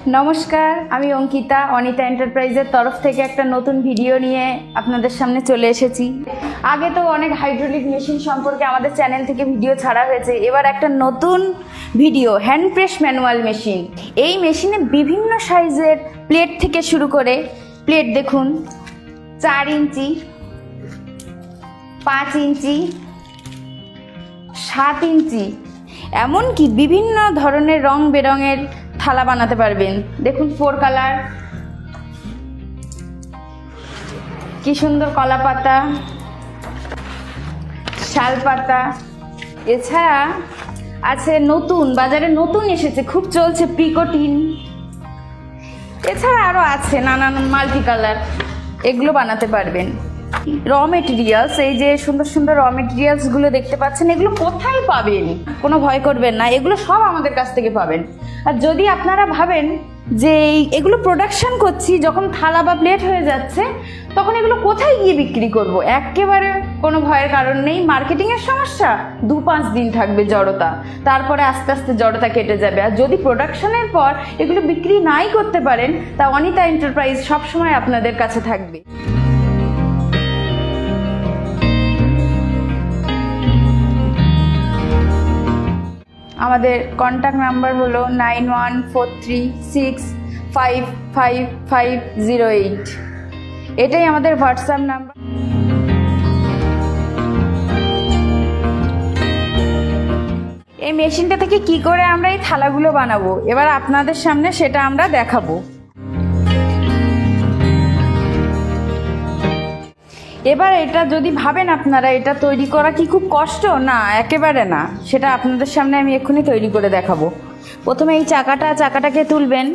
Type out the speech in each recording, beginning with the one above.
নমস্কার, আমি অঙ্কিতা অনিতা এন্টারপ্রাইজের তরফ থেকে একটা নতুন ভিডিও নিয়ে আপনাদের সামনে চলে এসেছি। আগে তো অনেক হাইড্রোলিক মেশিন সম্পর্কে আমাদের চ্যানেল থেকে ভিডিও ছাড়া হয়েছে। এবার একটা নতুন video hand press manual machine. এই মেশিনে বিভিন্ন সাইজের প্লেট থেকে শুরু করে প্লেট দেখুন 4 ইঞ্চি, 5 ইঞ্চি, 7 ইঞ্চি, এমনকি বিভিন্ন ধরনের রং বেরঙের থালা বানাতে পারবেন। দেখুন 4 কালার, কি সুন্দর কলা পাতা, শাল পাতা। এছাড়া আছে নতুন, বাজারে নতুন এসেছে, খুব চলছে পিকোটিন। এছাড়া আরও আছে নানান মাল্টি কালার, এগুলো বানাতে পারবেন। র মেটেরিয়ালস, এই যে সুন্দর সুন্দর র মেটেরিয়ালসগুলো দেখতে পাচ্ছেন, এগুলো কোথায় পাবেন? কোনো ভয় করবেন না, এগুলো সব আমাদের কাছ থেকে পাবেন। আর যদি আপনারা ভাবেন যে এগুলো প্রোডাকশন করছি, যখন থালা বা প্লেট হয়ে যাচ্ছে তখন এগুলো কোথায় গিয়ে বিক্রি করব, একেবারে কোনো ভয়ের কারণ নেই। মার্কেটিংয়ের সমস্যা 2-5 দিন থাকবে জড়তা, তারপরে আস্তে আস্তে জড়তা কেটে যাবে। আর যদি প্রোডাকশনের পর এগুলো বিক্রি নাই করতে পারেন, তা অনিতা এন্টারপ্রাইজ সবসময় আপনাদের কাছে থাকবে। আমাদের কন্ট্যাক্ট নাম্বার হলো 9143655508। এটাই আমাদের হোয়াটসঅ্যাপ নাম্বার। এই মেশিনটা থেকে কি করে আমরা এই থালাগুলো বানাবো, এবার আপনাদের সামনে সেটা আমরা দেখাবো। এবার এটা যদি ভাবেন আপনারা এটা তৈরি করা কি খুব কষ্ট, না একেবারে না, সেটা আপনাদের সামনে আমি এক্ষুনি তৈরি করে দেখাবো। প্রথমে এই চাকাটাকে তুলবেন,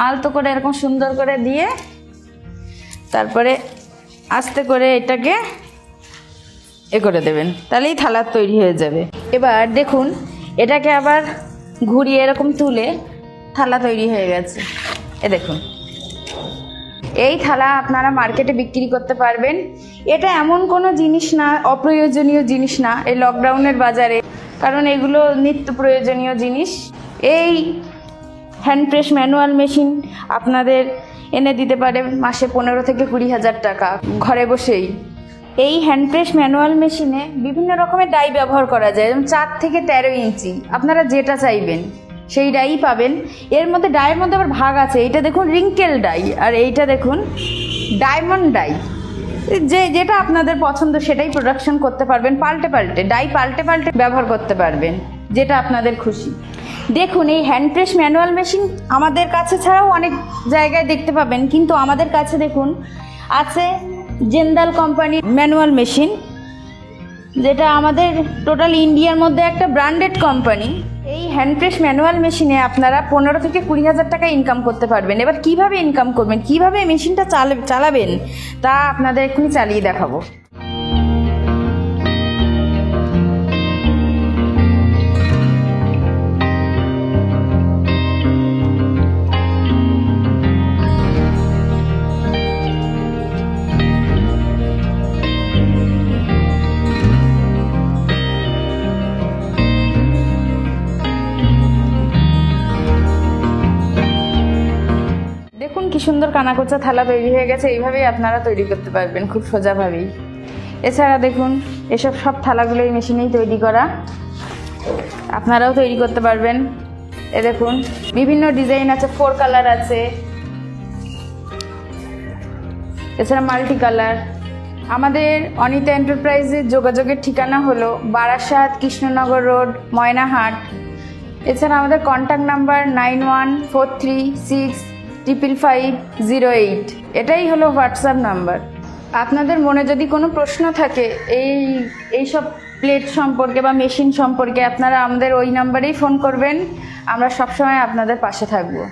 আলতো করে এরকম সুন্দর করে দিয়ে তারপরে আস্তে করে এটাকে করে দেবেন, তাহলেই থালা তৈরি হয়ে যাবে। এবার দেখুন এটাকে আবার ঘুরিয়ে এরকম তুলে থালা তৈরি হয়ে গেছে। দেখুন এই থালা আপনারা মার্কেটে বিক্রি করতে পারবেন। এটা এমন কোনো জিনিস না, অপ্রয়োজনীয় জিনিস না এই লকডাউনের বাজারে, কারণ এগুলো নিত্য প্রয়োজনীয় জিনিস। এই হ্যান্ড প্রেস ম্যানুয়াল মেশিন আপনাদের এনে দিতে পারে মাসে 15 থেকে 20 হাজার টাকা ঘরে বসেই। এই হ্যান্ড প্রেস ম্যানুয়াল মেশিনে বিভিন্ন রকমের ডাই ব্যবহার করা যায়, যেমন 4 থেকে 13 ইঞ্চি, আপনারা যেটা চাইবেন সেই ডাই পাবেন। এর মধ্যে ডাইয়ের মধ্যে আবার ভাগ আছে, এইটা দেখুন রিঙ্কেল ডাই, আর এইটা দেখুন ডায়মন্ড ডাই। যেটা আপনাদের পছন্দ সেটাই প্রোডাকশন করতে পারবেন, পাল্টে ডাই পাল্টে ব্যবহার করতে পারবেন, যেটা আপনাদের খুশি। দেখুন এই হ্যান্ড প্রেস ম্যানুয়াল মেশিন আমাদের কাছে ছাড়াও অনেক জায়গায় দেখতে পাবেন, কিন্তু আমাদের কাছে দেখুন আছে জিন্দাল কোম্পানির ম্যানুয়াল মেশিন, যেটা আমাদের টোটাল ইন্ডিয়ার মধ্যে একটা ব্র্যান্ডেড কোম্পানি। এই হ্যান্ড প্রেস ম্যানুয়াল মেশিনে আপনারা 15 থেকে 20 হাজার টাকা ইনকাম করতে পারবেন। এবার কিভাবে ইনকাম করবেন, কিভাবে মেশিনটা চালাবেন, তা আপনাদের এক্ষুনি চালিয়ে দেখাবো। দেখুন কি সুন্দর কানাকোচা থালা তৈরি হয়ে গেছে। এইভাবেই আপনারা তৈরি করতে পারবেন খুব সোজাভাবেই। এছাড়া দেখুন এসব সব থালাগুলো এই মেশিনেই তৈরি করা, আপনারাও তৈরি করতে পারবেন। দেখুন বিভিন্ন ডিজাইন আছে, 4 কালার আছে, এছাড়া মাল্টি কালার। আমাদের অনিতা এন্টারপ্রাইজের যোগাযোগের ঠিকানা হলো বারাসাত, কৃষ্ণনগর রোড, ময়নাহাট। এছাড়া আমাদের কন্ট্যাক্ট নাম্বার 9143655508। এটাই হলো হোয়াটসঅ্যাপ নাম্বার। আপনাদের মনে যদি কোনো প্রশ্ন থাকে এই সব প্লেট সম্পর্কে বা মেশিন সম্পর্কে, আপনারা আমাদের ওই নাম্বারেই ফোন করবেন, আমরা সবসময় আপনাদের পাশে থাকবো।